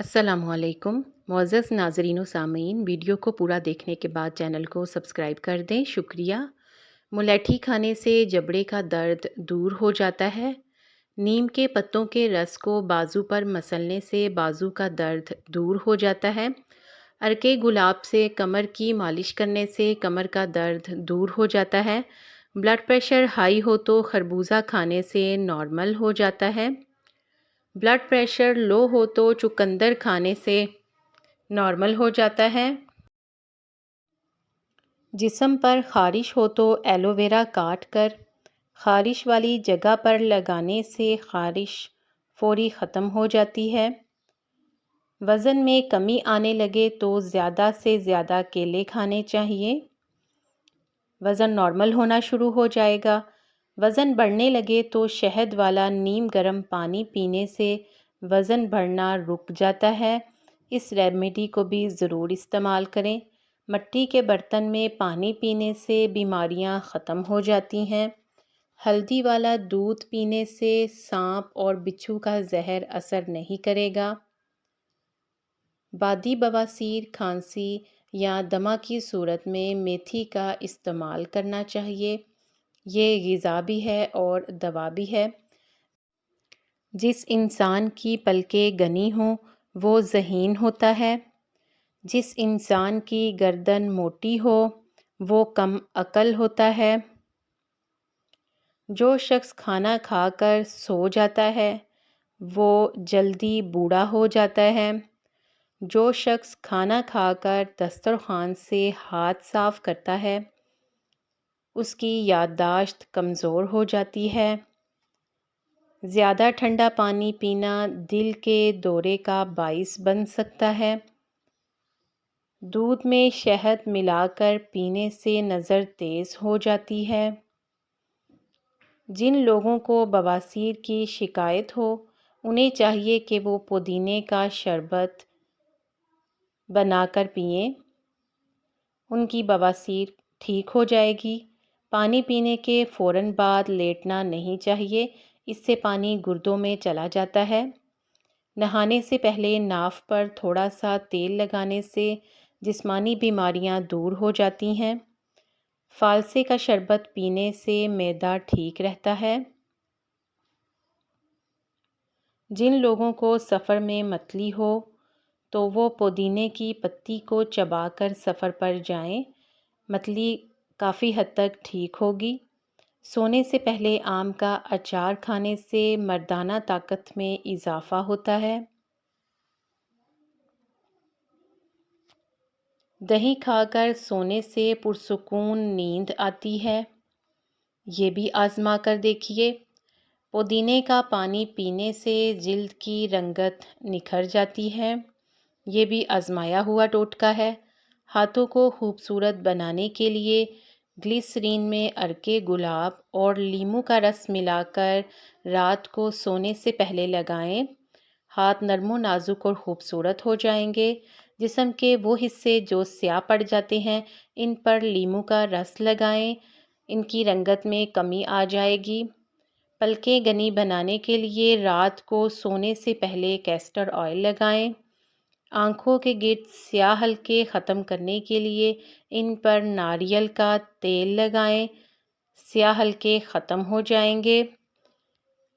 السلام علیکم معزز ناظرین و سامعین، ویڈیو کو پورا دیکھنے کے بعد چینل کو سبسکرائب کر دیں، شکریہ۔ ملیٹھی کھانے سے جبڑے کا درد دور ہو جاتا ہے۔ نیم کے پتوں کے رس کو بازو پر مسلنے سے بازو کا درد دور ہو جاتا ہے۔ ارکے گلاب سے کمر کی مالش کرنے سے کمر کا درد دور ہو جاتا ہے۔ بلڈ پریشر ہائی ہو تو خربوزہ کھانے سے نارمل ہو جاتا ہے۔ بلڈ پریشر لو ہو تو چقندر کھانے سے نارمل ہو جاتا ہے۔ جسم پر خارش ہو تو ایلو ویرا کاٹ کر خارش والی جگہ پر لگانے سے خارش فوری ختم ہو جاتی ہے۔ وزن میں کمی آنے لگے تو زیادہ سے زیادہ کیلے کھانے چاہیے۔ وزن نارمل ہونا شروع ہو جائے گا۔ وزن بڑھنے لگے تو شہد والا نیم گرم پانی پینے سے وزن بڑھنا رک جاتا ہے۔ اس ریمیڈی کو بھی ضرور استعمال کریں۔ مٹی کے برتن میں پانی پینے سے بیماریاں ختم ہو جاتی ہیں۔ ہلدی والا دودھ پینے سے سانپ اور بچھو کا زہر اثر نہیں کرے گا۔ بادی بواسیر، کھانسی یا دمہ کی صورت میں میتھی کا استعمال کرنا چاہیے۔ یہ غذا بھی ہے اور دوا بھی ہے۔ جس انسان کی پلکیں گھنی ہوں وہ ذہین ہوتا ہے۔ جس انسان کی گردن موٹی ہو وہ کم عقل ہوتا ہے۔ جو شخص کھانا کھا کر سو جاتا ہے وہ جلدی بوڑھا ہو جاتا ہے۔ جو شخص کھانا کھا کر دسترخوان سے ہاتھ صاف کرتا ہے اس کی یادداشت کمزور ہو جاتی ہے۔ زیادہ ٹھنڈا پانی پینا دل کے دورے کا باعث بن سکتا ہے۔ دودھ میں شہد ملا کر پینے سے نظر تیز ہو جاتی ہے۔ جن لوگوں کو بواسیر کی شکایت ہو انہیں چاہیے کہ وہ پودینے کا شربت بنا کر پئیں۔ ان کی بواسیر ٹھیک ہو جائے گی۔ پانی پینے کے فوراً بعد لیٹنا نہیں چاہیے، اس سے پانی گردوں میں چلا جاتا ہے۔ نہانے سے پہلے ناف پر تھوڑا سا تیل لگانے سے جسمانی بیماریاں دور ہو جاتی ہیں۔ فالسے کا شربت پینے سے معدہ ٹھیک رہتا ہے۔ جن لوگوں کو سفر میں متلی ہو تو وہ پودینے کی پتی کو چبا کر سفر پر جائیں، متلی کافی حد تک ٹھیک ہوگی۔ سونے سے پہلے آم کا اچار کھانے سے مردانہ طاقت میں اضافہ ہوتا ہے۔ دہی کھا کر سونے سے پرسکون نیند آتی ہے۔ یہ بھی آزما کر دیکھیے۔ پودینے کا پانی پینے سے جلد کی رنگت نکھر جاتی ہے۔ یہ بھی آزمایا ہوا ٹوٹکا ہے۔ ہاتھوں کو خوبصورت بنانے کے لیے گلیسرین میں ارکے گلاب اور لیموں کا رس ملا کر رات کو سونے سے پہلے لگائیں۔ ہاتھ نرم و نازک اور خوبصورت ہو جائیں گے۔ جسم کے وہ حصے جو سیاہ پڑ جاتے ہیں ان پر لیموں کا رس لگائیں، ان کی رنگت میں کمی آ جائے گی۔ پلکیں گھنی بنانے کے لیے رات کو سونے سے پہلے کیسٹر آئل لگائیں۔ آنکھوں کے گرد سیاہ حلقے ختم کرنے کے لیے ان پر ناریل کا تیل لگائیں، سیاہ حلقے ختم ہو جائیں گے۔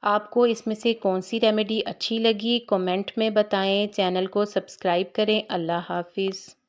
آپ کو اس میں سے کون سی ریمیڈی اچھی لگی کمنٹ میں بتائیں۔ چینل کو سبسکرائب کریں۔ اللہ حافظ۔